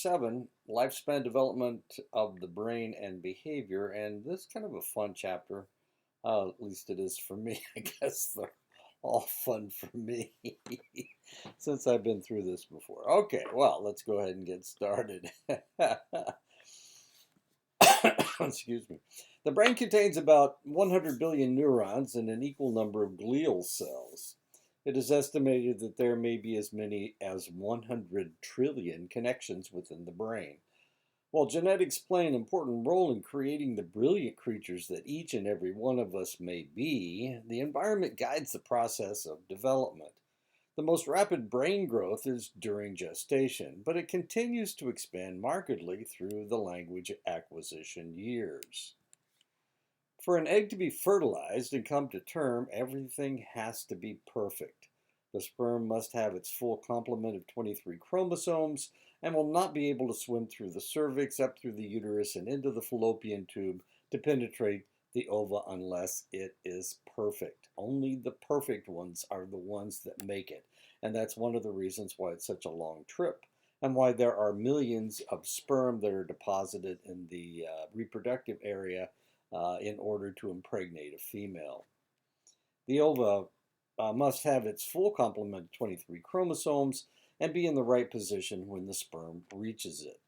7, Lifespan Development of the Brain and Behavior. And this is kind of a fun chapter. At least it is for me. I guess they're all fun for me since I've been through this before. Okay, well, let's go ahead and get started. Excuse me. The brain contains about 100 billion neurons and an equal number of glial cells. It is estimated that there may be as many as 100 trillion connections within the brain. While genetics play an important role in creating the brilliant creatures that each and every one of us may be, the environment guides the process of development. The most rapid brain growth is during gestation, but it continues to expand markedly through the language acquisition years. For an egg to be fertilized and come to term, everything has to be perfect. The sperm must have its full complement of 23 chromosomes and will not be able to swim through the cervix, up through the uterus, and into the fallopian tube to penetrate the ova unless it is perfect. Only the perfect ones are the ones that make it. And that's one of the reasons why it's such a long trip and why there are millions of sperm that are deposited in the reproductive area in order to impregnate a female. The ova must have its full complement of 23 chromosomes and be in the right position when the sperm reaches it.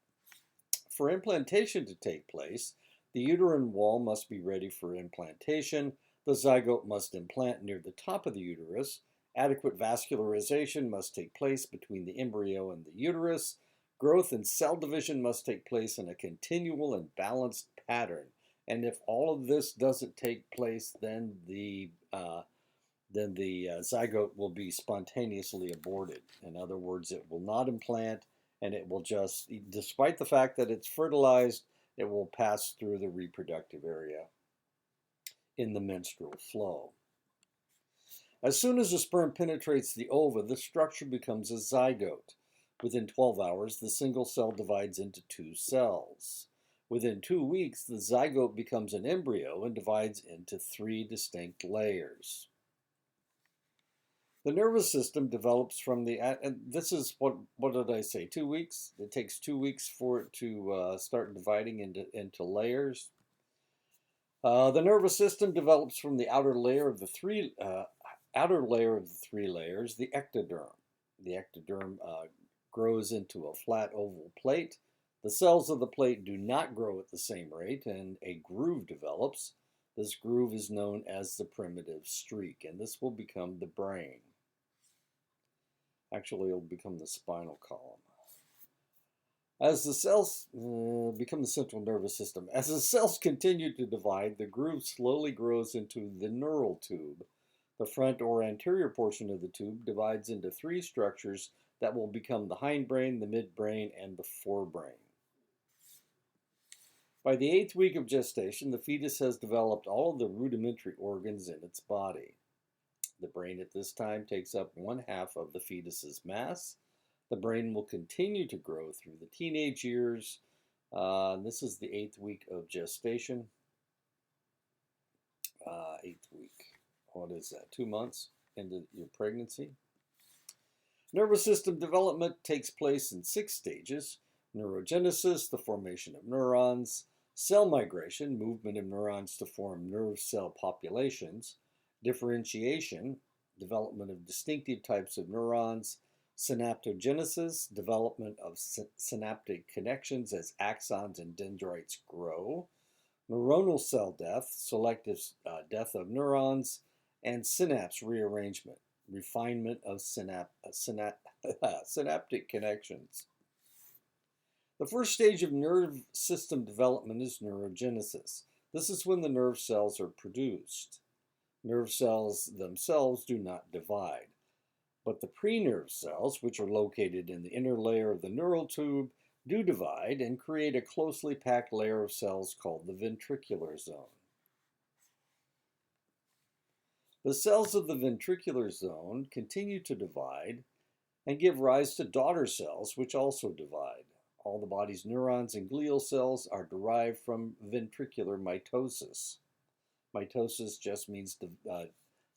For implantation to take place, the uterine wall must be ready for implantation. The zygote must implant near the top of the uterus. Adequate vascularization must take place between the embryo and the uterus. Growth and cell division must take place in a continual and balanced pattern. And if all of this doesn't take place, then the zygote will be spontaneously aborted. In other words, it will not implant, and it will just, despite the fact that it's fertilized, it will pass through the reproductive area in the menstrual flow. As soon as the sperm penetrates the ova, the structure becomes a zygote. Within 12 hours, the single cell divides into two cells. Within 2 weeks, the zygote becomes an embryo and divides into 3 distinct layers. The nervous system develops from the, and this is what did I say, 2 weeks? It takes 2 weeks for it to start dividing into layers. The nervous system develops from the outer layer of the three layers, the ectoderm. The ectoderm grows into a flat oval plate. The cells of the plate do not grow at the same rate, and a groove develops. This groove is known as the primitive streak, and this will become the brain. Actually, it'll become the spinal column. As the cells become the central nervous system, as the cells continue to divide, the groove slowly grows into the neural tube. The front or anterior portion of the tube divides into 3 structures that will become the hindbrain, the midbrain, and the forebrain. By the 8th week of gestation, the fetus has developed all of the rudimentary organs in its body. The brain at this time takes up 1/2 of the fetus's mass. The brain will continue to grow through the teenage years. This is the 8th week of gestation. 8th week. What is that? 2 months into your pregnancy. Nervous system development takes place in 6 stages. Neurogenesis, the formation of neurons. Cell migration, movement of neurons to form nerve cell populations. Differentiation, development of distinctive types of neurons. Synaptogenesis, development of synaptic connections as axons and dendrites grow. Neuronal cell death, selective death of neurons. And synapse rearrangement, refinement of synaptic connections. The first stage of nerve system development is neurogenesis. This is when the nerve cells are produced. Nerve cells themselves do not divide, but the prenerve cells, which are located in the inner layer of the neural tube, do divide and create a closely packed layer of cells called the ventricular zone. The cells of the ventricular zone continue to divide and give rise to daughter cells, which also divide. All the body's neurons and glial cells are derived from ventricular mitosis. Mitosis just means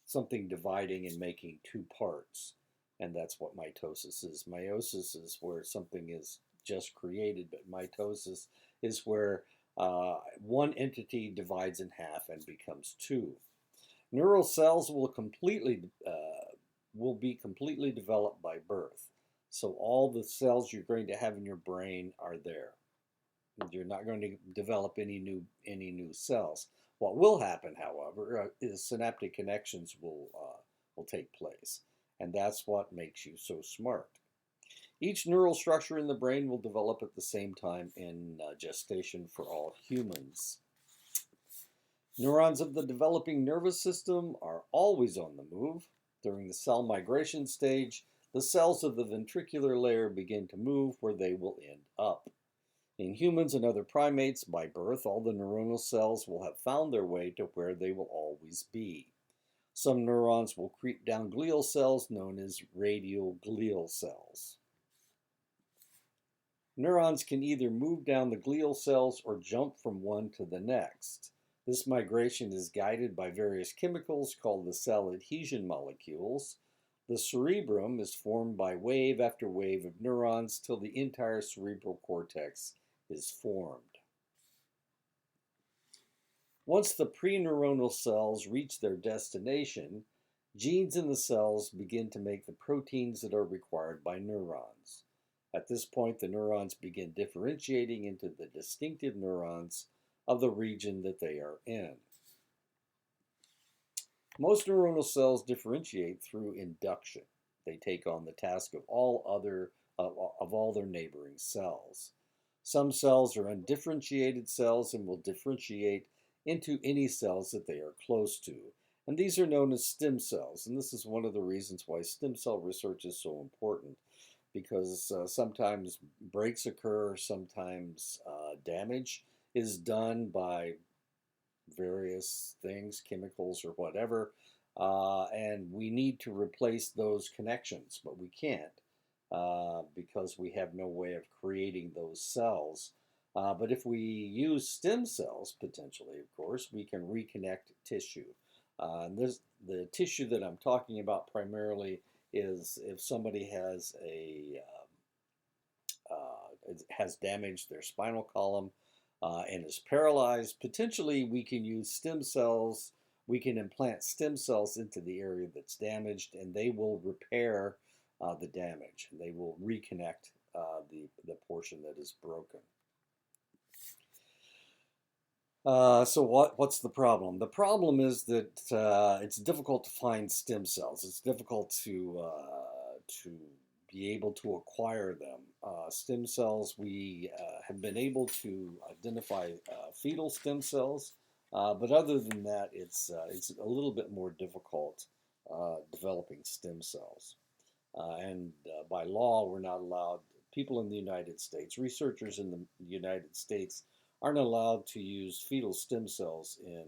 something dividing and making 2 parts, and that's what mitosis is. Meiosis is where something is just created, but mitosis is where one entity divides in half and becomes two. Neural cells will be completely developed by birth. So all the cells you're going to have in your brain are there. You're not going to develop any new cells. What will happen, however, is synaptic connections will take place, and that's what makes you so smart. Each neural structure in the brain will develop at the same time in gestation for all humans. Neurons of the developing nervous system are always on the move. During the cell migration stage, the cells of the ventricular layer begin to move where they will end up. In humans and other primates, by birth, all the neuronal cells will have found their way to where they will always be. Some neurons will creep down glial cells known as radial glial cells. Neurons can either move down the glial cells or jump from one to the next. This migration is guided by various chemicals called the cell adhesion molecules. The cerebrum is formed by wave after wave of neurons till the entire cerebral cortex is formed. Once the preneuronal cells reach their destination, genes in the cells begin to make the proteins that are required by neurons. At this point, the neurons begin differentiating into the distinctive neurons of the region that they are in. Most neuronal cells differentiate through induction. They take on the task of all their neighboring cells. Some cells are undifferentiated cells and will differentiate into any cells that they are close to. And these are known as stem cells. And this is one of the reasons why stem cell research is so important, because sometimes breaks occur, sometimes damage is done by various things, chemicals or whatever, and we need to replace those connections, but we can't because we have no way of creating those cells. But if we use stem cells, potentially, of course, we can reconnect tissue. The tissue that I'm talking about primarily is if somebody has damaged their spinal column and is paralyzed, potentially we can use stem cells. We can implant stem cells into the area that's damaged, and they will repair the damage. And they will reconnect the portion that is broken. So what's the problem? The problem is that it's difficult to find stem cells. It's difficult to be able to acquire them. Stem cells, we have been able to identify fetal stem cells, but other than that, it's a little bit more difficult developing stem cells. And by law, we're not allowed, people in the United States, researchers in the United States aren't allowed to use fetal stem cells in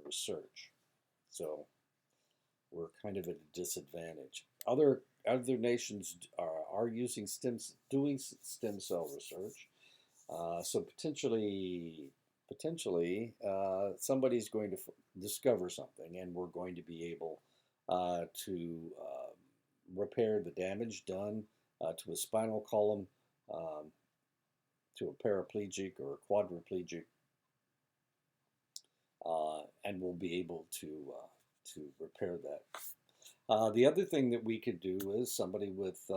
research. So we're kind of at a disadvantage. Other nations are doing stem cell research. So potentially somebody's going to discover something, and we're going to be able to repair the damage done to a spinal column, to a paraplegic or a quadriplegic, and we'll be able to repair that. The other thing that we could do is somebody with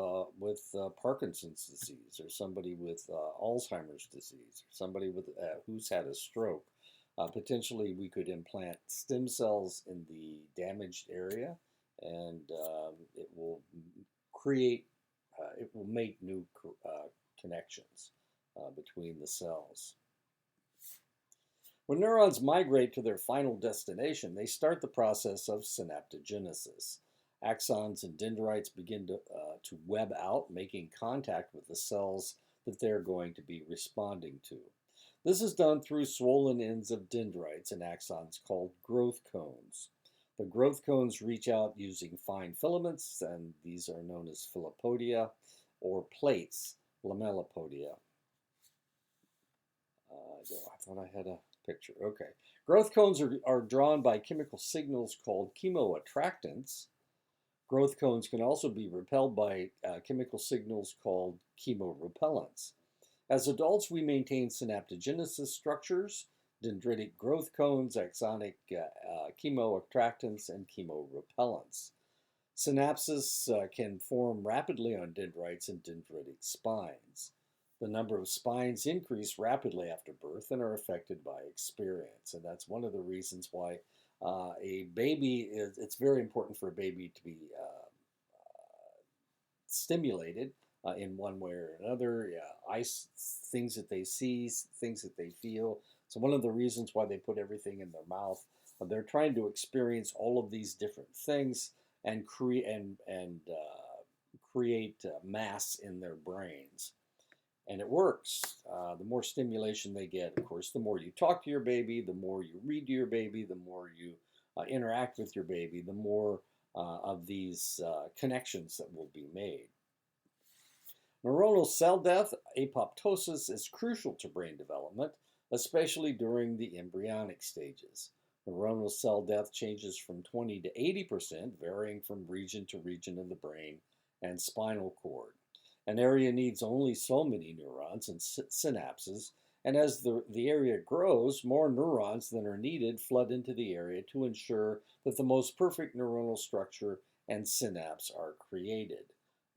Parkinson's disease, or somebody with Alzheimer's disease, or somebody with who's had a stroke. Potentially, we could implant stem cells in the damaged area, and it will make new connections between the cells. When neurons migrate to their final destination, they start the process of synaptogenesis. Axons and dendrites begin to web out, making contact with the cells that they're going to be responding to. This is done through swollen ends of dendrites and axons called growth cones. The growth cones reach out using fine filaments, and these are known as filopodia, or plates, lamellipodia. I thought I had a picture. Okay. Growth cones are drawn by chemical signals called chemoattractants. Growth cones can also be repelled by chemical signals called chemorepellents. As adults, we maintain synaptogenesis structures, dendritic growth cones, axonic chemoattractants, and chemorepellents. Synapses can form rapidly on dendrites and dendritic spines. The number of spines increase rapidly after birth and are affected by experience. And that's one of the reasons why it's very important for a baby to be stimulated in one way or another. Things that they see, things that they feel. So one of the reasons why they put everything in their mouth, they're trying to experience all of these different things and create mass in their brains. And it works. The more stimulation they get, of course, the more you talk to your baby, the more you read to your baby, the more you interact with your baby, the more of these connections that will be made. Neuronal cell death, apoptosis, is crucial to brain development, especially during the embryonic stages. Neuronal cell death changes from 20 to 80%, varying from region to region of the brain and spinal cord. An area needs only so many neurons and synapses, and as the area grows, more neurons than are needed flood into the area to ensure that the most perfect neuronal structure and synapse are created.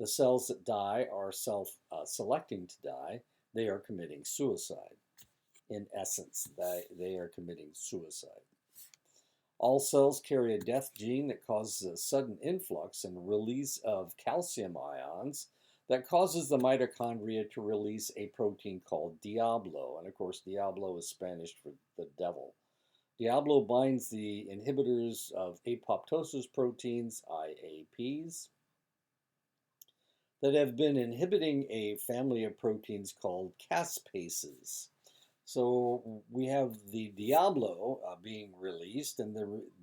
The cells that die are self-selecting to die. They are committing suicide. In essence, they are committing suicide. All cells carry a death gene that causes a sudden influx and release of calcium ions that causes the mitochondria to release a protein called Diablo. And of course, Diablo is Spanish for the devil. Diablo binds the inhibitors of apoptosis proteins, IAPs, that have been inhibiting a family of proteins called caspases. So we have the Diablo being released, and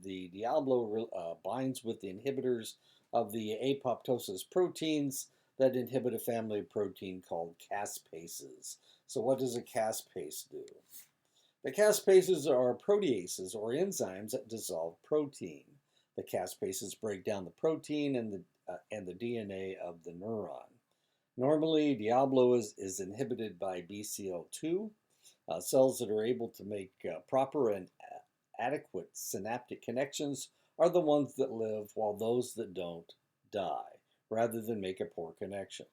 the Diablo binds with the inhibitors of the apoptosis proteins that inhibit a family of protein called caspases. So what does a caspase do? The caspases are proteases or enzymes that dissolve protein. The caspases break down the protein and the DNA of the neuron. Normally, Diablo is inhibited by BCL2, cells that are able to make proper and adequate synaptic connections are the ones that live, while those that don't die, rather than make a poor connection.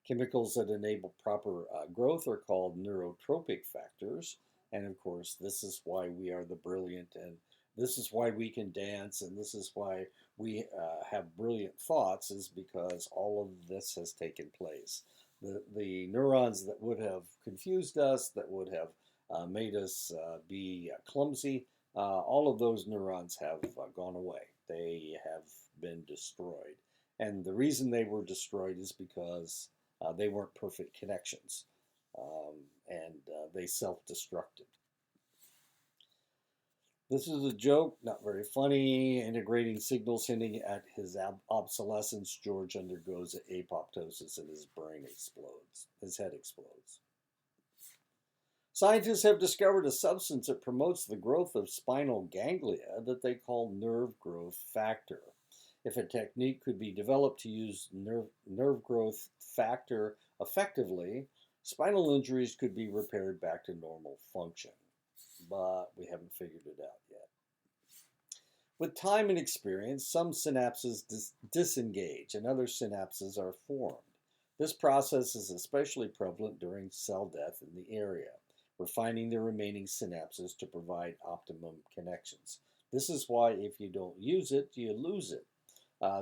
Chemicals that enable proper growth are called neurotropic factors. And of course, this is why we are the brilliant, and this is why we can dance, and this is why we have brilliant thoughts, is because all of this has taken place. The neurons that would have confused us, that would have made us be clumsy, all of those neurons have gone away. They have been destroyed. And the reason they were destroyed is because they weren't perfect connections, and they self-destructed. This is a joke, not very funny. Integrating signals hinting at his obsolescence, George undergoes apoptosis and his brain explodes. His head explodes. Scientists have discovered a substance that promotes the growth of spinal ganglia that they call nerve growth factor. If a technique could be developed to use nerve growth factor effectively, spinal injuries could be repaired back to normal function. But we haven't figured it out yet. With time and experience, some synapses disengage and other synapses are formed. This process is especially prevalent during cell death in the area, refining the remaining synapses to provide optimum connections. This is why if you don't use it, you lose it.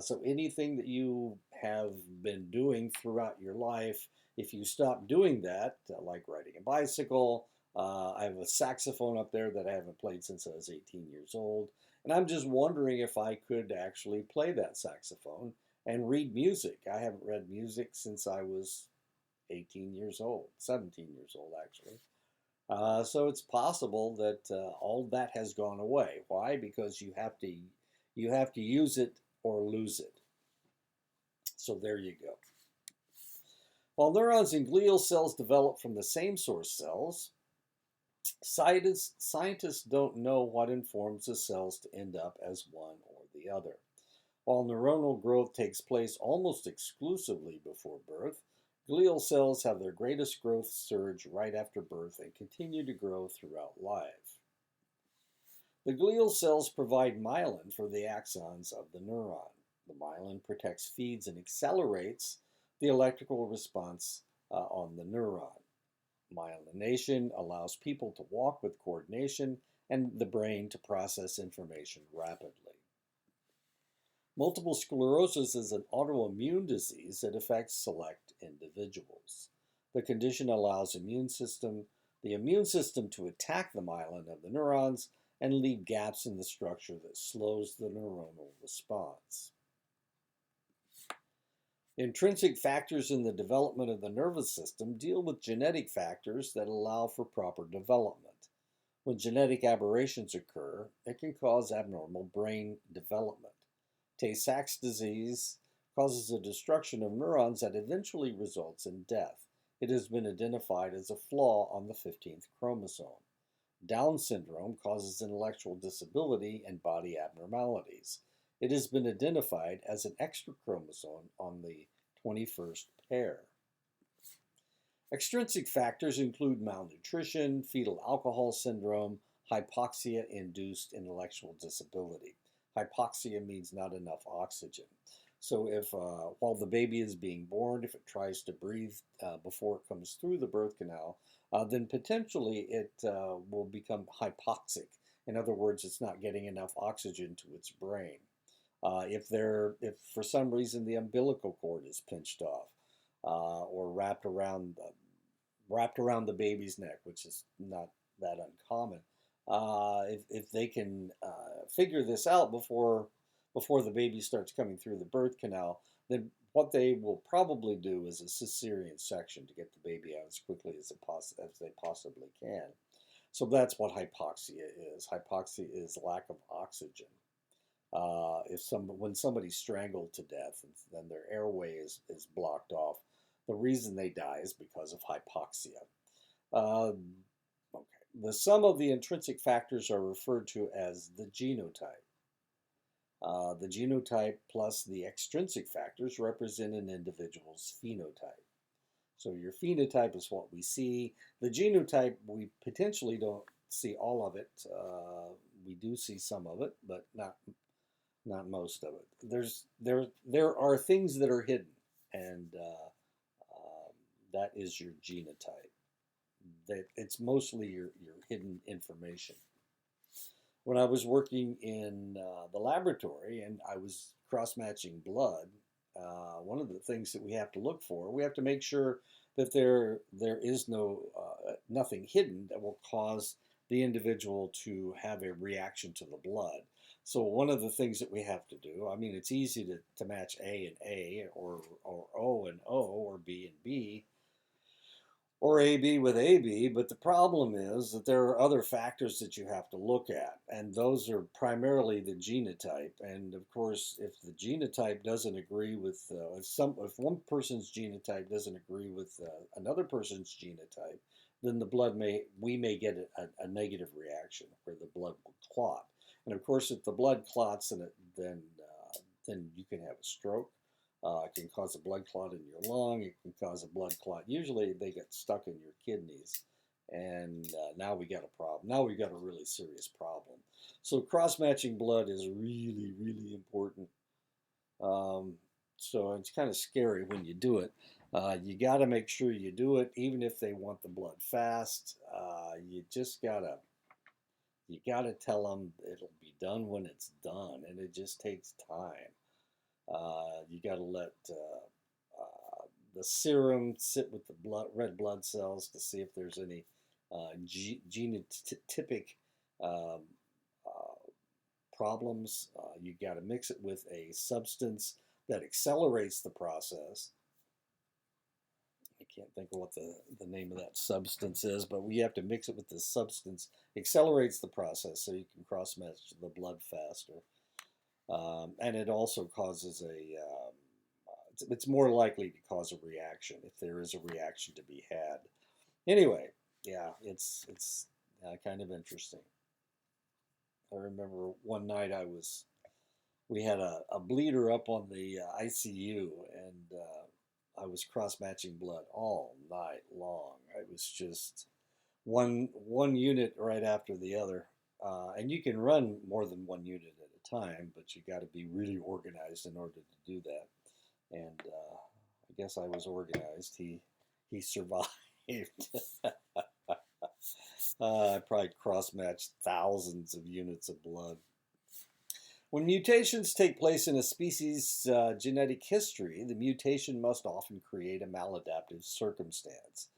So anything that you have been doing throughout your life, if you stop doing that, like riding a bicycle, I have a saxophone up there that I haven't played since I was 18 years old. And I'm just wondering if I could actually play that saxophone and read music. I haven't read music since I was 18 years old, 17 years old actually. So it's possible that all that has gone away. Why? Because you have to use it or lose it. So there you go. While neurons and glial cells develop from the same source cells, scientists don't know what informs the cells to end up as one or the other. While neuronal growth takes place almost exclusively before birth, Glial cells have their greatest growth surge right after birth and continue to grow throughout life. The glial cells provide myelin for the axons of the neuron. The myelin protects, feeds, and accelerates the electrical response on the neuron. Myelination allows people to walk with coordination and the brain to process information rapidly. Multiple sclerosis is an autoimmune disease that affects select individuals. The condition allows the immune system to attack the myelin of the neurons and leave gaps in the structure that slows the neuronal response. Intrinsic factors in the development of the nervous system deal with genetic factors that allow for proper development. When genetic aberrations occur, it can cause abnormal brain development. Tay-Sachs disease causes a destruction of neurons that eventually results in death. It has been identified as a flaw on the 15th chromosome. Down syndrome causes intellectual disability and body abnormalities. It has been identified as an extra chromosome on the 21st pair. Extrinsic factors include malnutrition, fetal alcohol syndrome, hypoxia-induced intellectual disability. Hypoxia means not enough oxygen. So if while the baby is being born, if it tries to breathe before it comes through the birth canal, then potentially it will become hypoxic. In other words, it's not getting enough oxygen to its brain. If for some reason the umbilical cord is pinched off or wrapped around the baby's neck, which is not that uncommon, if they can figure this out before the baby starts coming through the birth canal, then what they will probably do is a cesarean section to get the baby out as quickly as they possibly can. So that's what hypoxia is. Hypoxia is lack of oxygen. When somebody's strangled to death and then their airway is blocked off, the reason they die is because of hypoxia. Okay. The sum of the intrinsic factors are referred to as the genotype. The genotype plus the extrinsic factors represent an individual's phenotype. So your phenotype is what we see. The genotype, we potentially don't see all of it. We do see some of it, but not most of it. There are things that are hidden, and that is your genotype. It's mostly your hidden information. When I was working in the laboratory and I was cross-matching blood, one of the things that we have to look for, we have to make sure that there is nothing hidden that will cause the individual to have a reaction to the blood. So one of the things that we have to do, I mean, it's easy to match A and A, or O and O, or B and B, or AB with AB, but the problem is that there are other factors that you have to look at, and those are primarily the genotype. And of course, if the genotype doesn't agree with, if one person's genotype doesn't agree with another person's genotype, then we may get a negative reaction where the blood will clot. And of course, if the blood clots, then you can have a stroke. It can cause a blood clot in your lung. It can cause a blood clot. Usually they get stuck in your kidneys. And now we got a problem. Now we've got a really serious problem. So cross-matching blood is really, really important. So it's kind of scary when you do it. You got to make sure you do it, even if they want the blood fast. You gotta tell them it'll be done when it's done, and it just takes time. You got to let the serum sit with the red blood cells to see if there's any genotypic um, problems. You got to mix it with a substance that accelerates the process. I can't think of what the name of that substance is, but we have to mix it with this substance. Accelerates the process so you can cross-match the blood faster. And it also causes it's more likely to cause a reaction if there is a reaction to be had. Anyway, yeah, it's kind of interesting. I remember one night we had a bleeder up on the ICU, and I was cross-matching blood all night long. It was just one unit right after the other, and you can run more than one unit at a time, but you got to be really organized in order to do that. And I guess I was organized. He survived. I probably cross-matched thousands of units of blood. When mutations take place in a species' genetic history, the mutation must often create a maladaptive circumstance.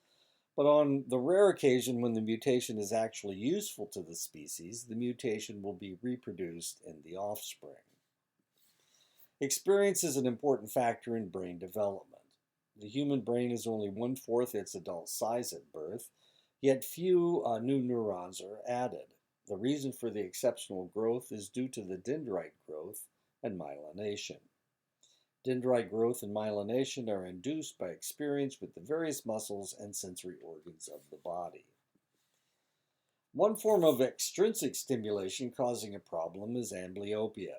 But on the rare occasion when the mutation is actually useful to the species, the mutation will be reproduced in the offspring. Experience is an important factor in brain development. The human brain is only one-fourth its adult size at birth, yet few new neurons are added. The reason for the exceptional growth is due to the dendrite growth and myelination. Dendrite growth and myelination are induced by experience with the various muscles and sensory organs of the body. One form of extrinsic stimulation causing a problem is amblyopia.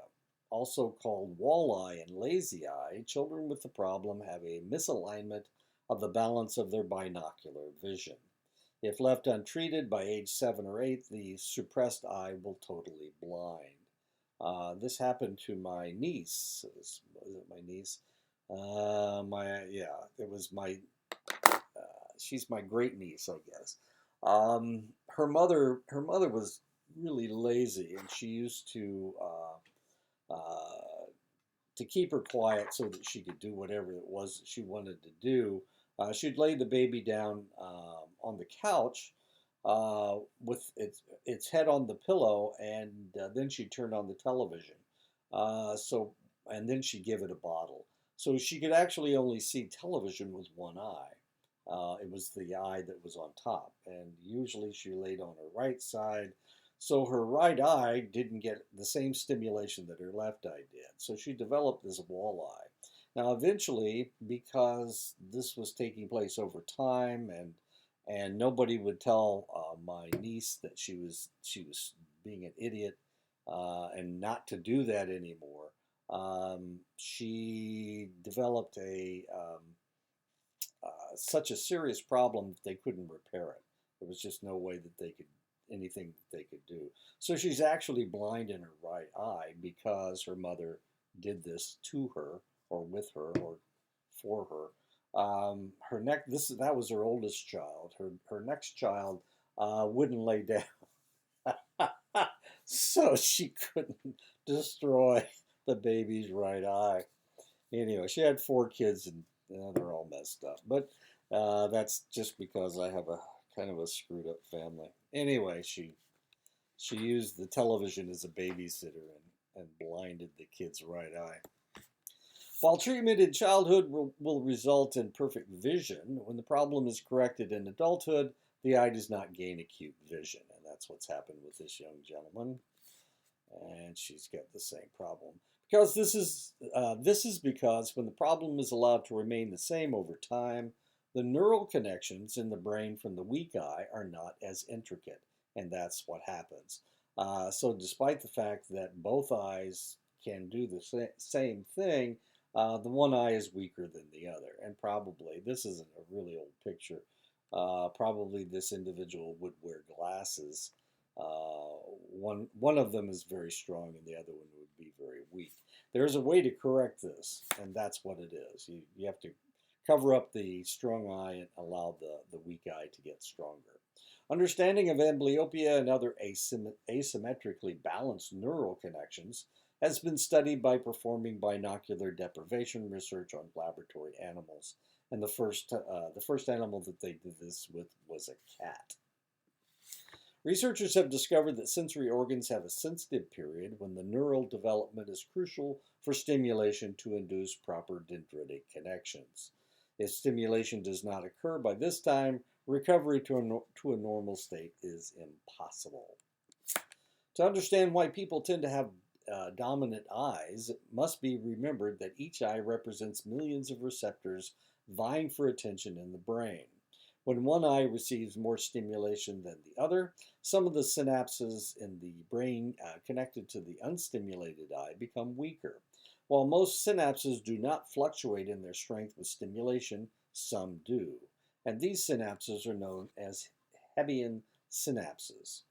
Also called walleye and lazy eye, children with the problem have a misalignment of the balance of their binocular vision. If left untreated by age 7 or 8, the suppressed eye will totally blind. This happened to my niece. Was it my niece? It was my. She's my great niece, I guess. Her mother was really lazy, and she used to keep her quiet so that she could do whatever it was that she wanted to do. She'd lay the baby down on the couch with its head on the pillow, and then she'd turn on the television. And then she'd give it a bottle. So she could actually only see television with one eye. It was the eye that was on top, and usually she laid on her right side, so her right eye didn't get the same stimulation that her left eye did. So she developed this walleye. Now, eventually, because this was taking place over time, and nobody would tell my niece that she was being an idiot and not to do that anymore, she developed such a serious problem that they couldn't repair it. There was just no way that they could anything that they could do. So she's actually blind in her right eye because her mother did this to her, or with her, or for her. Her neck. That was her oldest child. Her next child wouldn't lay down, so she couldn't destroy the baby's right eye. Anyway, she had 4 kids, and they're all messed up. But that's just because I have a kind of a screwed up family. Anyway, she used the television as a babysitter and blinded the kid's right eye. While treatment in childhood will result in perfect vision, when the problem is corrected in adulthood, the eye does not gain acute vision. And that's what's happened with this young gentleman. And she's got the same problem. Because this is because when the problem is allowed to remain the same over time, the neural connections in the brain from the weak eye are not as intricate, and that's what happens. So despite the fact that both eyes can do the same thing, the one eye is weaker than the other. And probably, this isn't a really old picture, probably this individual would wear glasses. One of them is very strong and the other one would be very weak. There's a way to correct this, and that's what it is. You have to cover up the strong eye and allow the weak eye to get stronger. Understanding of amblyopia and other asymmetrically balanced neural connections has been studied by performing binocular deprivation research on laboratory animals. And the first animal that they did this with was a cat. Researchers have discovered that sensory organs have a sensitive period when the neural development is crucial for stimulation to induce proper dendritic connections. If stimulation does not occur by this time, recovery to a normal state is impossible. To understand why people tend to have dominant eyes, it must be remembered that each eye represents millions of receptors vying for attention in the brain. When one eye receives more stimulation than the other, some of the synapses in the brain connected to the unstimulated eye become weaker. While most synapses do not fluctuate in their strength with stimulation, some do. And these synapses are known as Hebbian synapses.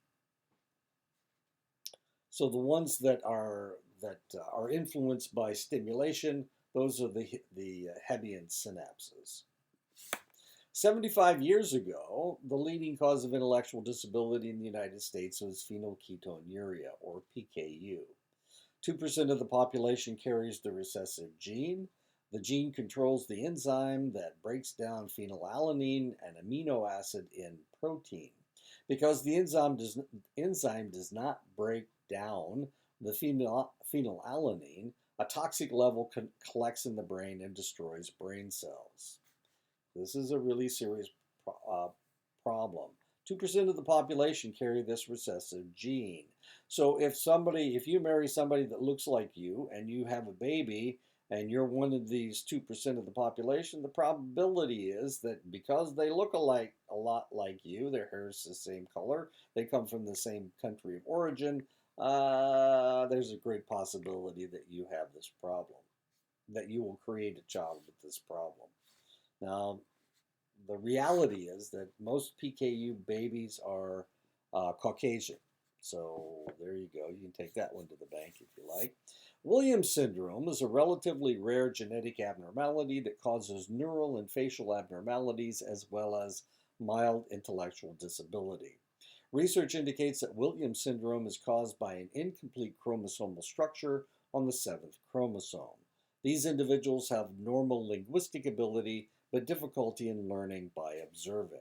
So the ones that are influenced by stimulation, those are the Hebbian synapses. 75 years ago, the leading cause of intellectual disability in the United States was phenylketonuria, or PKU. 2% of the population carries the recessive gene. The gene controls the enzyme that breaks down phenylalanine, an amino acid in protein. Because the enzyme does not break down the phenylalanine, a toxic level collects in the brain and destroys brain cells. This is a really serious problem. 2% of the population carry this recessive gene. So if you marry somebody that looks like you and you have a baby and you're one of these 2% of the population, the probability is that because they look a lot like you, their hair is the same color, they come from the same country of origin, there's a great possibility that you have this problem, that you will create a child with this problem. Now, the reality is that most PKU babies are Caucasian. So there you go. You can take that one to the bank if you like. Williams syndrome is a relatively rare genetic abnormality that causes neural and facial abnormalities as well as mild intellectual disability. Research indicates that Williams syndrome is caused by an incomplete chromosomal structure on the seventh chromosome. These individuals have normal linguistic ability but difficulty in learning by observing.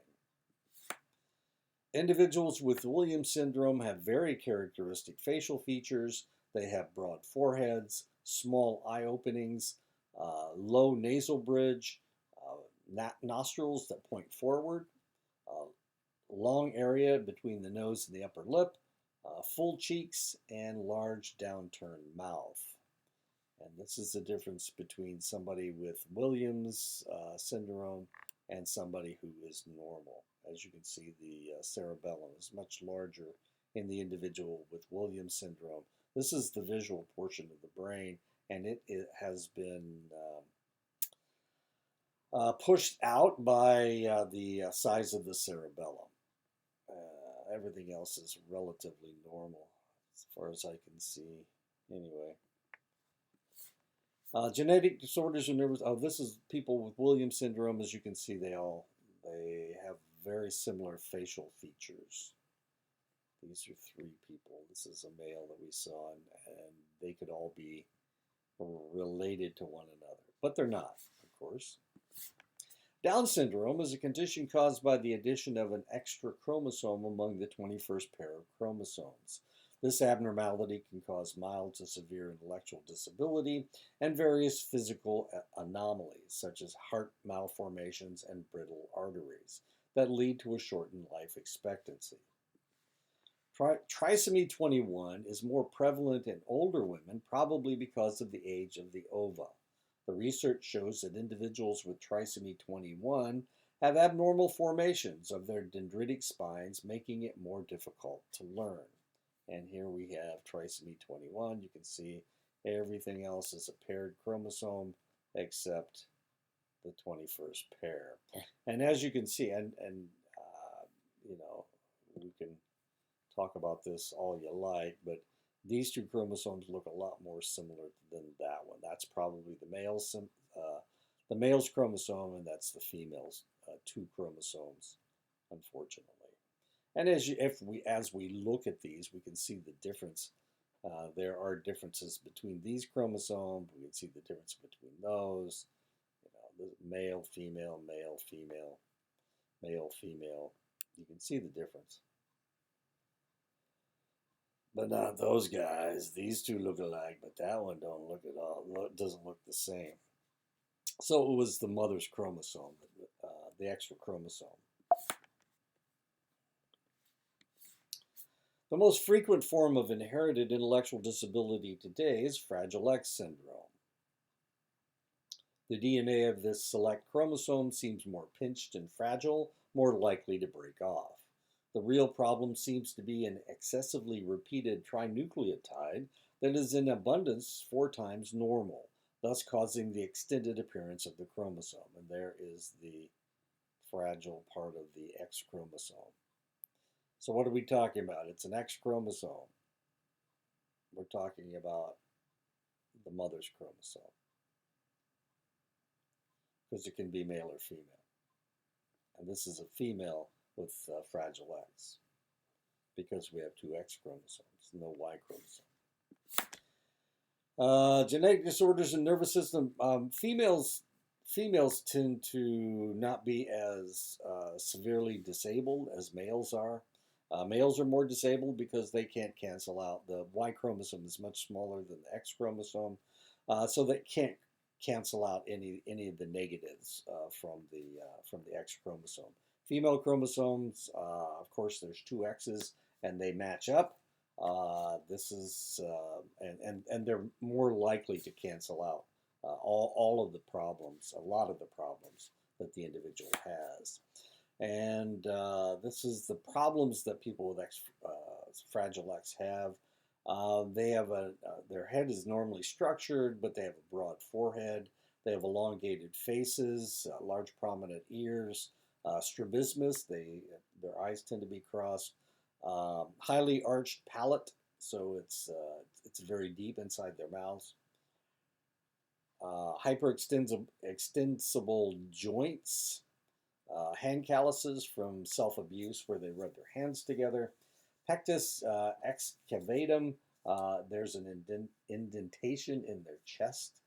Individuals with Williams syndrome have very characteristic facial features. They have broad foreheads, small eye openings, low nasal bridge, nostrils that point forward, long area between the nose and the upper lip, full cheeks, and large downturned mouth. And this is the difference between somebody with Williams syndrome and somebody who is normal. As you can see, the cerebellum is much larger in the individual with Williams syndrome. This is the visual portion of the brain, and it has been pushed out by the size of the cerebellum. Everything else is relatively normal as far as I can see. Anyway. Genetic disorders and nervous. Oh, this is people with Williams syndrome. As you can see, they have very similar facial features. These are three people. This is a male that we saw, and they could all be related to one another, but they're not, of course. Down syndrome is a condition caused by the addition of an extra chromosome among the 21st pair of chromosomes. This abnormality can cause mild to severe intellectual disability and various physical anomalies, such as heart malformations and brittle arteries, that lead to a shortened life expectancy. Trisomy 21 is more prevalent in older women, probably because of the age of the ova. The research shows that individuals with trisomy 21 have abnormal formations of their dendritic spines, making it more difficult to learn. And here we have trisomy 21. You can see everything else is a paired chromosome except the 21st pair. And as you can see, you know, we can talk about this all you like, but these two chromosomes look a lot more similar than that one. That's probably the male's chromosome, and that's the female's two chromosomes, unfortunately. And as we look at these, we can see the difference. There are differences between these chromosomes. We can see the difference between those. You know, the male, female, male, female, male, female. You can see the difference. But not those guys. These two look alike, but that one don't look at all. Doesn't look the same. So it was the mother's chromosome, the extra chromosome. The most frequent form of inherited intellectual disability today is Fragile X syndrome. The DNA of this select chromosome seems more pinched and fragile, more likely to break off. The real problem seems to be an excessively repeated trinucleotide that is in abundance 4 times normal, thus causing the extended appearance of the chromosome. And there is the fragile part of the X chromosome. So what are we talking about? It's an X chromosome. We're talking about the mother's chromosome because it can be male or female. And this is a female with fragile X because we have 2 X chromosomes, no Y chromosome. Genetic disorders in nervous system. Females tend to not be as severely disabled as males are. Males are more disabled because they can't cancel out. The Y chromosome is much smaller than the X chromosome, so they can't cancel out any of the negatives from the X chromosome. Female chromosomes, of course, there's 2 X's and they match up. This is and they're more likely to cancel out all of the problems, a lot of the problems that the individual has. And this is the problems that people with Fragile X have. They have their head is normally structured, but they have a broad forehead. They have elongated faces, large prominent ears, strabismus. Their eyes tend to be crossed. Highly arched palate, so it's very deep inside their mouths. Hyperextensible joints, hand calluses from self-abuse where they rub their hands together. Pectus excavatum, there's an indentation in their chest,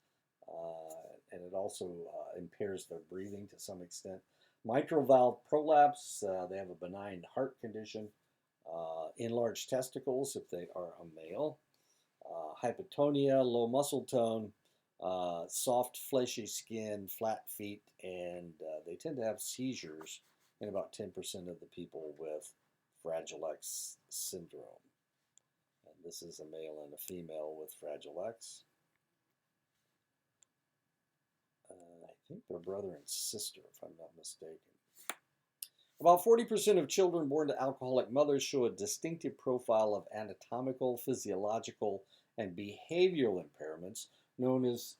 and it also impairs their breathing to some extent. Mitral valve prolapse, they have a benign heart condition. Enlarged testicles if they are a male. Hypotonia, low muscle tone, soft fleshy skin, flat feet, and they tend to have seizures in about 10% of the people with Fragile X syndrome. And this is a male and a female with Fragile X. I think they're brother and sister, if I'm not mistaken. About 40% of children born to alcoholic mothers show a distinctive profile of anatomical, physiological, and behavioral impairments known as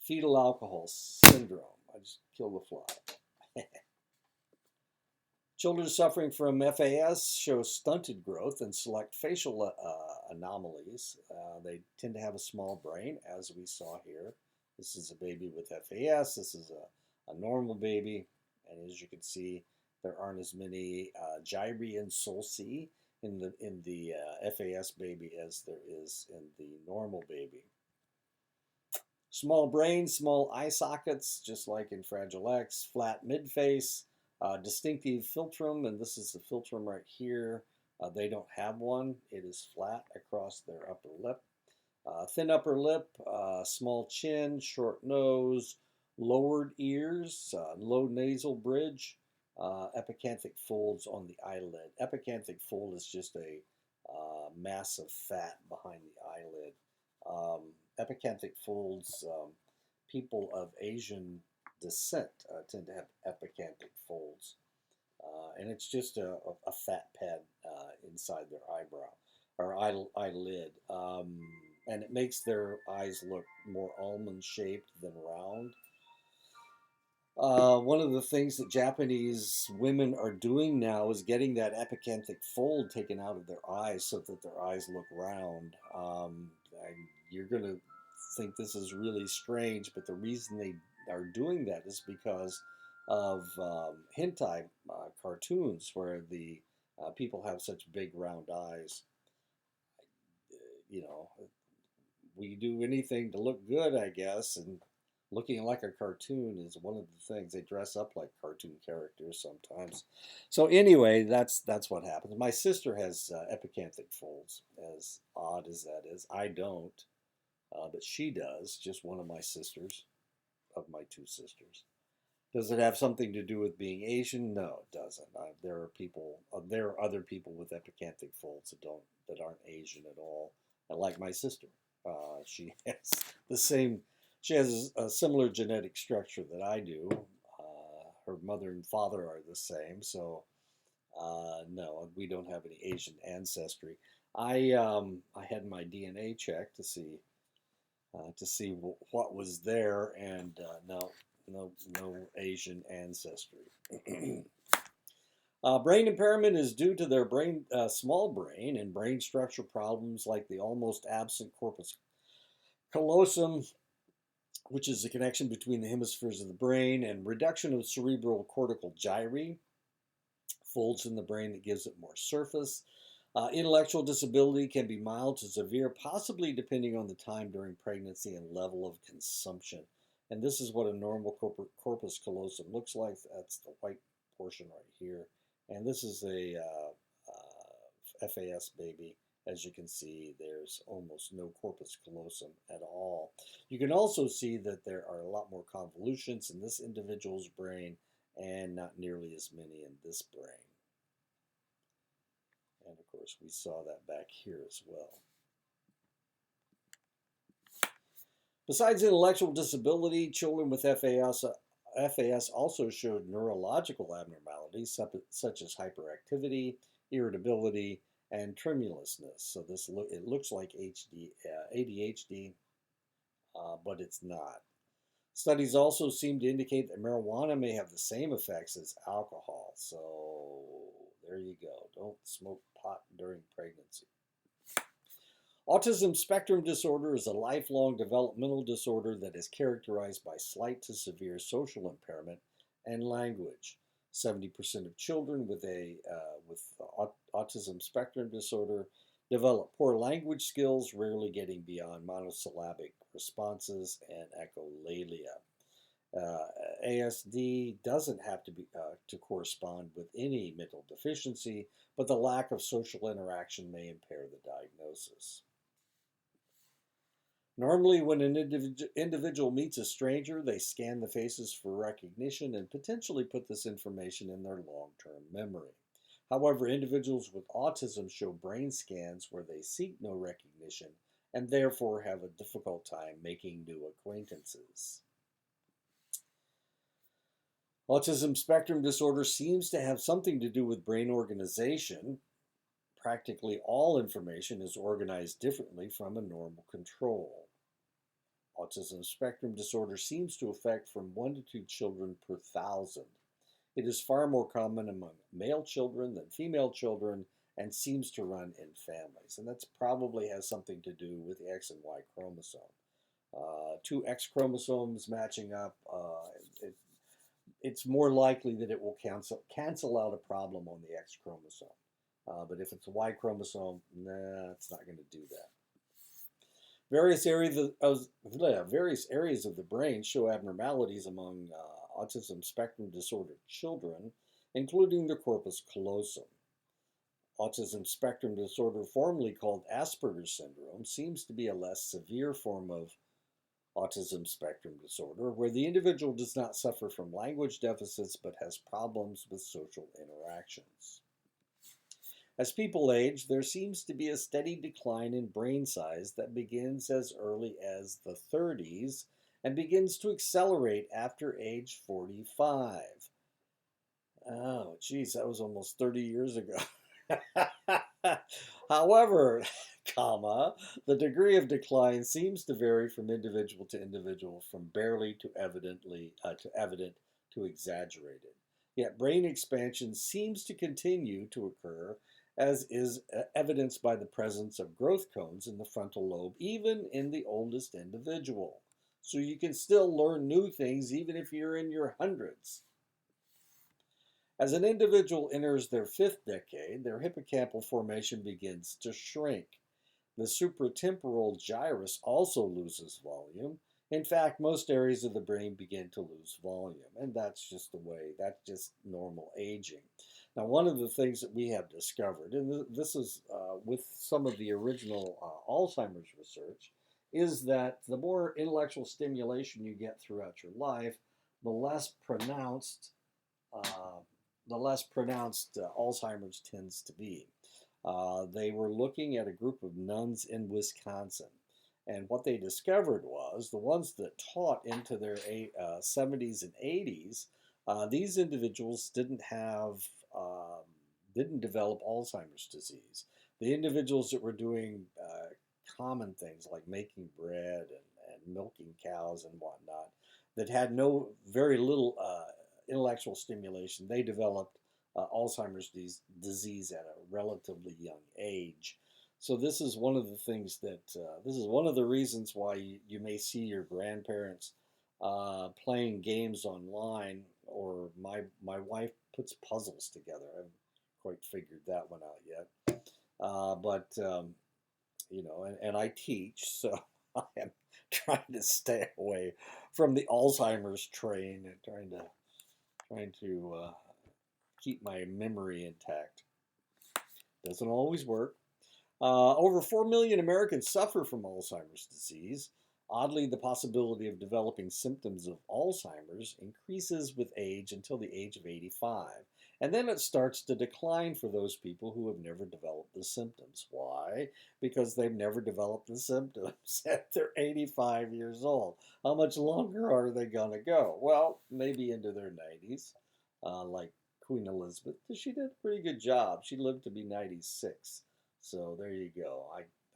fetal alcohol syndrome. I just killed the fly. Children suffering from FAS show stunted growth and select facial anomalies. They tend to have a small brain, as we saw here. This is a baby with FAS. This is a normal baby. And as you can see, there aren't as many gyri and sulci in the FAS baby as there is in the normal baby. Small brain, small eye sockets, just like in Fragile X. Flat midface, distinctive philtrum, and this is the philtrum right here. They don't have one. It is flat across their upper lip. Thin upper lip, small chin, short nose, lowered ears, low nasal bridge, epicanthic folds on the eyelid. Epicanthic fold is just a mass of fat behind the eyelid. Epicanthic folds, people of Asian descent tend to have epicanthic folds. And it's just a fat pad inside their eyebrow or eyelid. And it makes their eyes look more almond shaped than round. One of the things that Japanese women are doing now is getting that epicanthic fold taken out of their eyes so that their eyes look round. You're going to think this is really strange, but the reason they are doing that is because of hentai cartoons where the people have such big round eyes. You know, we do anything to look good, I guess, and looking like a cartoon is one of the things. They dress up like cartoon characters sometimes. So anyway, that's what happens. My sister has epicanthic folds, as odd as that is. I don't, but she does. Just one of my sisters, of my 2 sisters. Does it have something to do with being Asian? No, it doesn't. There are other people with epicanthic folds that aren't Asian at all. And like my sister, she has the same. She has a similar genetic structure that I do. Her mother and father are the same, so No, we don't have any Asian ancestry. I had my DNA checked to see what was there, and no Asian ancestry. Brain impairment is due to their small brain and brain structure problems like the almost absent corpus callosum, which is the connection between the hemispheres of the brain, and reduction of cerebral cortical gyri, folds in the brain that gives it more surface. Intellectual disability can be mild to severe, possibly depending on the time during pregnancy and level of consumption. And this is what a normal corpus callosum looks like. That's the white portion right here. And this is a FAS baby. As you can see, there's almost no corpus callosum at all. You can also see that there are a lot more convolutions in this individual's brain and not nearly as many in this brain. And of course, we saw that back here as well. Besides intellectual disability, children with FAS also showed neurological abnormalities such as hyperactivity, irritability, and tremulousness. So it looks like ADHD, but it's not. Studies also seem to indicate that marijuana may have the same effects as alcohol. So there you go. Don't smoke pot during pregnancy. Autism spectrum disorder is a lifelong developmental disorder that is characterized by slight to severe social impairment and language. 70% of children with autism spectrum disorder develop poor language skills, rarely getting beyond monosyllabic responses and echolalia. ASD doesn't have to correspond with any mental deficiency, but the lack of social interaction may impair the diagnosis. Normally, when an individual meets a stranger, they scan the faces for recognition and potentially put this information in their long-term memory. However, individuals with autism show brain scans where they seek no recognition and therefore have a difficult time making new acquaintances. Autism spectrum disorder seems to have something to do with brain organization. Practically all information is organized differently from a normal control. Autism spectrum disorder seems to affect from 1 to 2 children per 1,000. It is far more common among male children than female children and seems to run in families. And that probably has something to do with the X and Y chromosome. Two X chromosomes matching up, it's more likely that it will cancel out a problem on the X chromosome. But if it's a Y chromosome, it's not going to do that. Various areas of the brain show abnormalities among autism spectrum disorder children, including the corpus callosum. Autism spectrum disorder, formerly called Asperger's syndrome, seems to be a less severe form of autism spectrum disorder, where the individual does not suffer from language deficits but has problems with social interactions. As people age, there seems to be a steady decline in brain size that begins as early as the 30s and begins to accelerate after age 45. Oh, geez, that was almost 30 years ago. However, the degree of decline seems to vary from individual to individual, from barely to evident to exaggerated. Yet brain expansion seems to continue to occur, as is evidenced by the presence of growth cones in the frontal lobe, even in the oldest individual. So you can still learn new things even if you're in your hundreds. As an individual enters their 5th decade, their hippocampal formation begins to shrink. The supratemporal gyrus also loses volume. In fact, most areas of the brain begin to lose volume, and that's just normal aging. Now, one of the things that we have discovered, and this is with some of the original Alzheimer's research, is that the more intellectual stimulation you get throughout your life, the less pronounced Alzheimer's tends to be. They were looking at a group of nuns in Wisconsin. And what they discovered was the ones that taught into their 70s and 80s, these individuals didn't develop Alzheimer's disease. The individuals that were doing common things like making bread and milking cows and whatnot, that had no very little intellectual stimulation, they developed Alzheimer's disease at a relatively young age. So this is one of the things that this is one of the reasons why you may see your grandparents playing games online, or my wife puts puzzles together. I haven't quite figured that one out yet. But and I teach, so I am trying to stay away from the Alzheimer's train and trying to keep my memory intact. Doesn't always work. Over 4 million Americans suffer from Alzheimer's disease. Oddly, the possibility of developing symptoms of Alzheimer's increases with age until the age of 85. And then it starts to decline for those people who have never developed the symptoms. Why? Because they've never developed the symptoms at they're 85 years old. How much longer are they going to go? Well, maybe into their 90s, like Queen Elizabeth. She did a pretty good job. She lived to be 96. So there you go.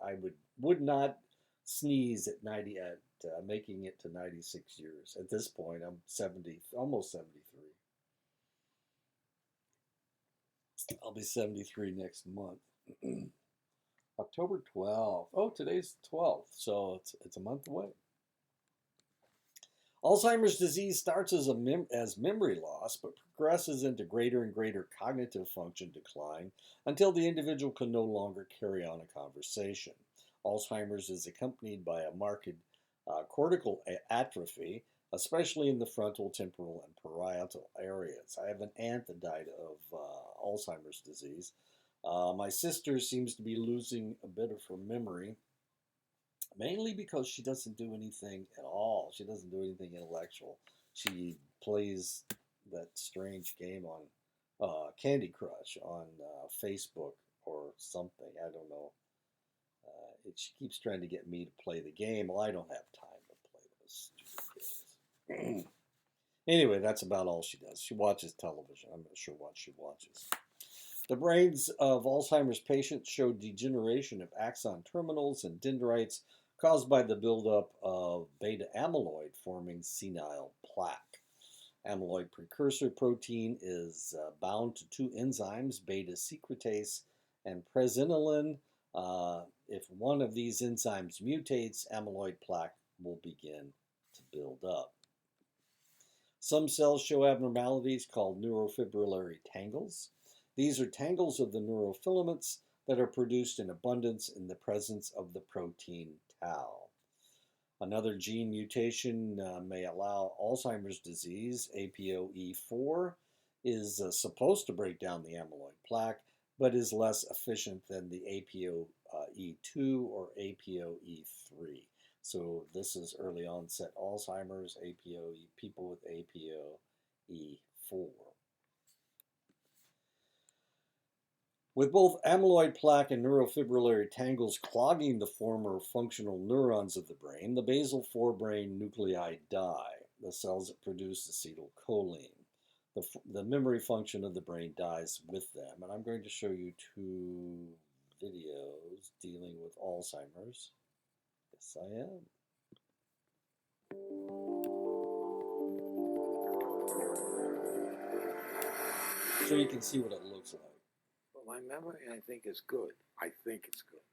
I would not sneeze at 90 at making it to 96 years. At this point, I'm 70, almost 73. I'll be 73 next month. October 12th. Oh, today's 12th, so it's a month away. Alzheimer's disease starts as memory loss, but progresses into greater and greater cognitive function decline until the individual can no longer carry on a conversation. Alzheimer's is accompanied by a marked cortical atrophy, especially in the frontal, temporal, and parietal areas. I have an aunt that died of Alzheimer's disease. My sister seems to be losing a bit of her memory, mainly because she doesn't do anything at all. She doesn't do anything intellectual. She plays that strange game on Candy Crush on Facebook or something. I don't know. She keeps trying to get me to play the game. Well, I don't have time to play those stupid games. Anyway, that's about all she does. She watches television. I'm not sure what she watches. The brains of Alzheimer's patients show degeneration of axon terminals and dendrites caused by the buildup of beta amyloid forming senile plaque. Amyloid precursor protein is bound to two enzymes, beta secretase and presenilin. If one of these enzymes mutates, amyloid plaque will begin to build up. Some cells show abnormalities called neurofibrillary tangles. These are tangles of the neurofilaments that are produced in abundance in the presence of the protein tau. Another gene mutation may allow Alzheimer's disease. APOE4 is supposed to break down the amyloid plaque, but is less efficient than the APOE2 or APOE3. So this is early onset Alzheimer's, APOE, people with APOE4. With both amyloid plaque and neurofibrillary tangles clogging the former functional neurons of the brain, the basal forebrain nuclei die, the cells that produce acetylcholine. The memory function of the brain dies with them. And I'm going to show you two videos dealing with Alzheimer's. Yes, I am. So you can see what it looks like. Well, my memory, I think, is good. I think it's good.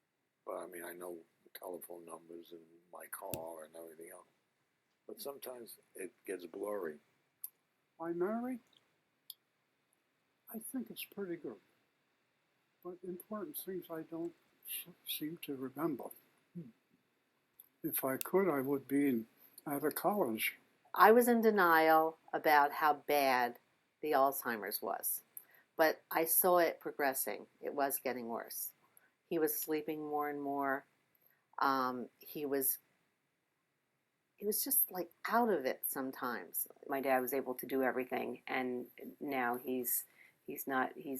But I mean, I know telephone numbers and my car and everything else. But sometimes it gets blurry. My memory, I think it's pretty good. But important things I don't seem to remember. If I could, I would be out of college. I was in denial about how bad the Alzheimer's was, but I saw it progressing. It was getting worse. He was sleeping more and more. He was just like out of it sometimes. My dad was able to do everything, and now he's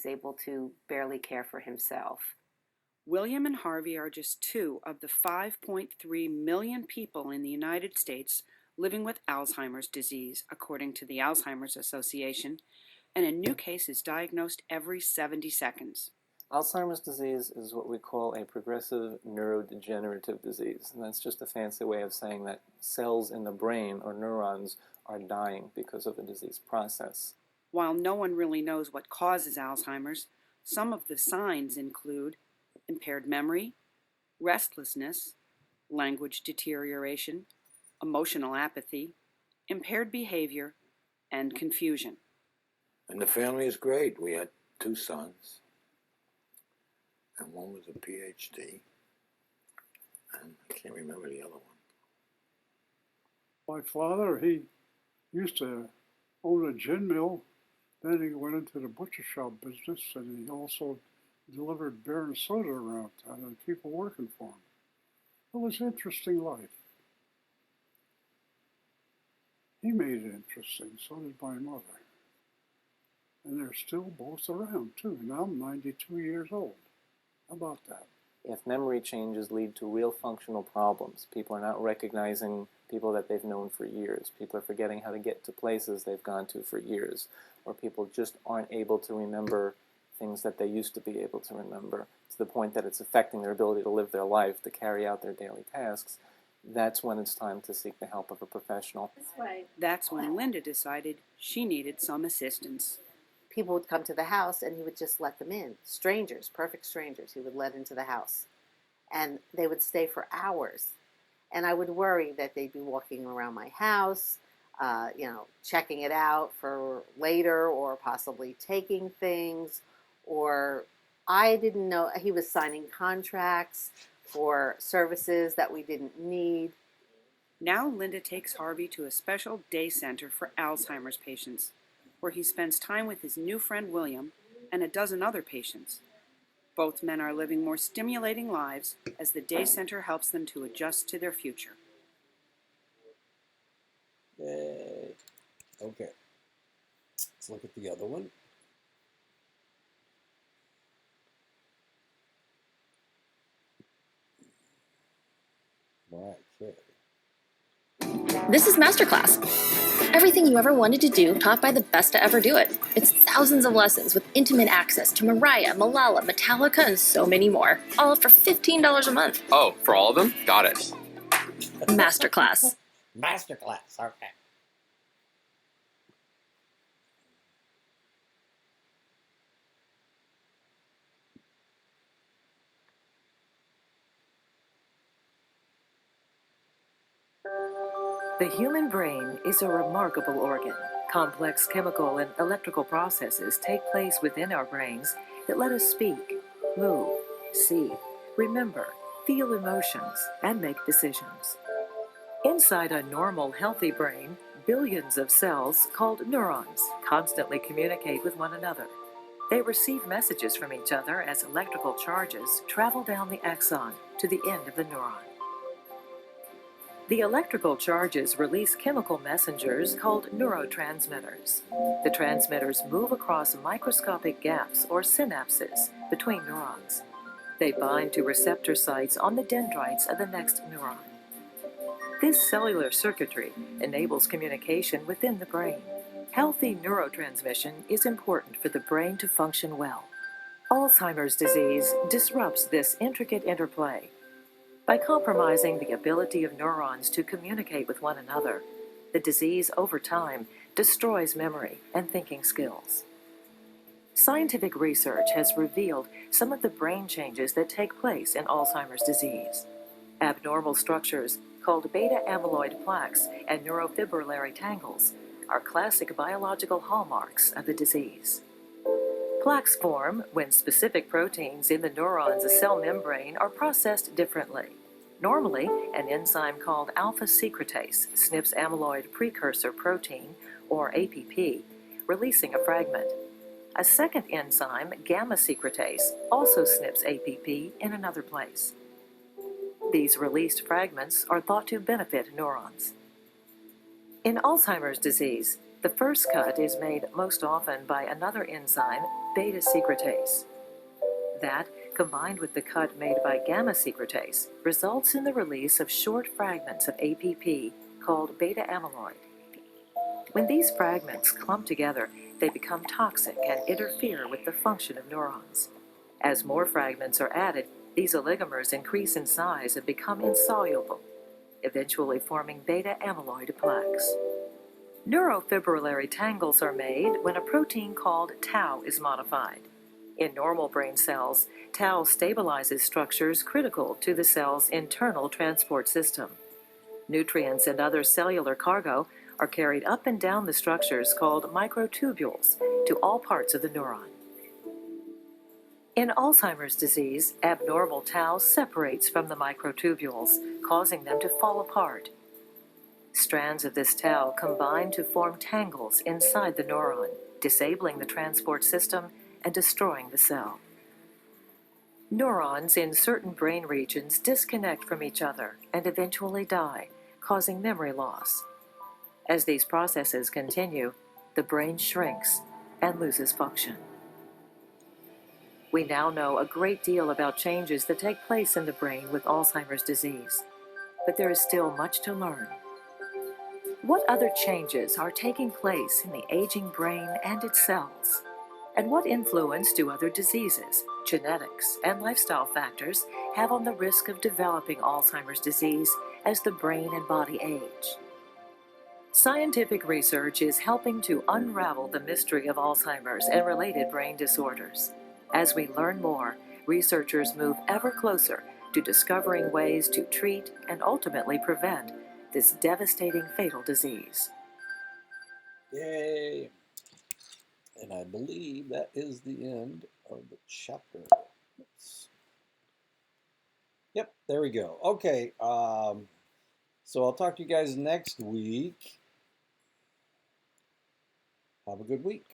able to barely care for himself. William and Harvey are just two of the 5.3 million people in the United States living with Alzheimer's disease, according to the Alzheimer's Association. and a new case is diagnosed every 70 seconds. Alzheimer's disease is what we call a progressive neurodegenerative disease, and that's just a fancy way of saying that cells in the brain, or neurons, are dying because of the disease process. While no one really knows what causes Alzheimer's, some of the signs include impaired memory, restlessness, language deterioration, emotional apathy, impaired behavior, and confusion. And the family is great. We had 2 sons, and one was a PhD, and I can't remember the other one. My father, he used to own a gin mill. Then he went into the butcher shop business, and he also delivered beer and soda around town and people working for him. It was an interesting life. He made it interesting, so did my mother. And they're still both around, too. Now I'm 92 years old. How about that? If memory changes lead to real functional problems, people are not recognizing people that they've known for years. People are forgetting how to get to places they've gone to for years, or people just aren't able to remember things that they used to be able to remember, to the point that it's affecting their ability to live their life, to carry out their daily tasks. That's when it's time to seek the help of a professional. That's when Linda decided she needed some assistance. People would come to the house and he would just let them in. Strangers, perfect strangers, he would let into the house. And they would stay for hours. And I would worry that they'd be walking around my house, checking it out for later, or possibly taking things. Or I didn't know, he was signing contracts for services that we didn't need. Now Linda takes Harvey to a special day center for Alzheimer's patients, where he spends time with his new friend William and a dozen other patients. Both men are living more stimulating lives as the day center helps them to adjust to their future. Yay. Okay. Let's look at the other one. Right, okay. This is Masterclass. Everything you ever wanted to do, taught by the best to ever do it. It's thousands of lessons with intimate access to Mariah, Malala, Metallica, and so many more. All for $15 a month. Oh, for all of them? Got it. Masterclass. Masterclass, okay. The human brain is a remarkable organ. Complex chemical and electrical processes take place within our brains that let us speak, move, see, remember, feel emotions, and make decisions. Inside a normal, healthy brain, billions of cells called neurons constantly communicate with one another. They receive messages from each other as electrical charges travel down the axon to the end of the neuron. The electrical charges release chemical messengers called neurotransmitters. The transmitters move across microscopic gaps or synapses between neurons. They bind to receptor sites on the dendrites of the next neuron. This cellular circuitry enables communication within the brain. Healthy neurotransmission is important for the brain to function well. Alzheimer's disease disrupts this intricate interplay. By compromising the ability of neurons to communicate with one another, the disease over time destroys memory and thinking skills. Scientific research has revealed some of the brain changes that take place in Alzheimer's disease. Abnormal structures called beta amyloid plaques and neurofibrillary tangles are classic biological hallmarks of the disease. Plaques form when specific proteins in the neuron's cell membrane are processed differently. Normally, an enzyme called alpha secretase snips amyloid precursor protein, or APP, releasing a fragment. A second enzyme, gamma secretase, also snips APP in another place. These released fragments are thought to benefit neurons. In Alzheimer's disease, the first cut is made most often by another enzyme, beta secretase. That, combined with the cut made by gamma secretase, results in the release of short fragments of APP called beta amyloid. When these fragments clump together, they become toxic and interfere with the function of neurons. As more fragments are added, these oligomers increase in size and become insoluble, eventually forming beta amyloid plaques. Neurofibrillary tangles are made when a protein called tau is modified. In normal brain cells, tau stabilizes structures critical to the cell's internal transport system. Nutrients and other cellular cargo are carried up and down the structures called microtubules to all parts of the neuron. In Alzheimer's disease, abnormal tau separates from the microtubules, causing them to fall apart. Strands of this tau combine to form tangles inside the neuron, disabling the transport system and destroying the cell. Neurons in certain brain regions disconnect from each other and eventually die, causing memory loss. As these processes continue, the brain shrinks and loses function. We now know a great deal about changes that take place in the brain with Alzheimer's disease, but there is still much to learn. What other changes are taking place in the aging brain and its cells? And what influence do other diseases, genetics, and lifestyle factors have on the risk of developing Alzheimer's disease as the brain and body age? Scientific research is helping to unravel the mystery of Alzheimer's and related brain disorders. As we learn more, researchers move ever closer to discovering ways to treat and ultimately prevent this devastating fatal disease. Yay! And I believe that is the end of the chapter. Yep, there we go. Okay, so I'll talk to you guys next week. Have a good week.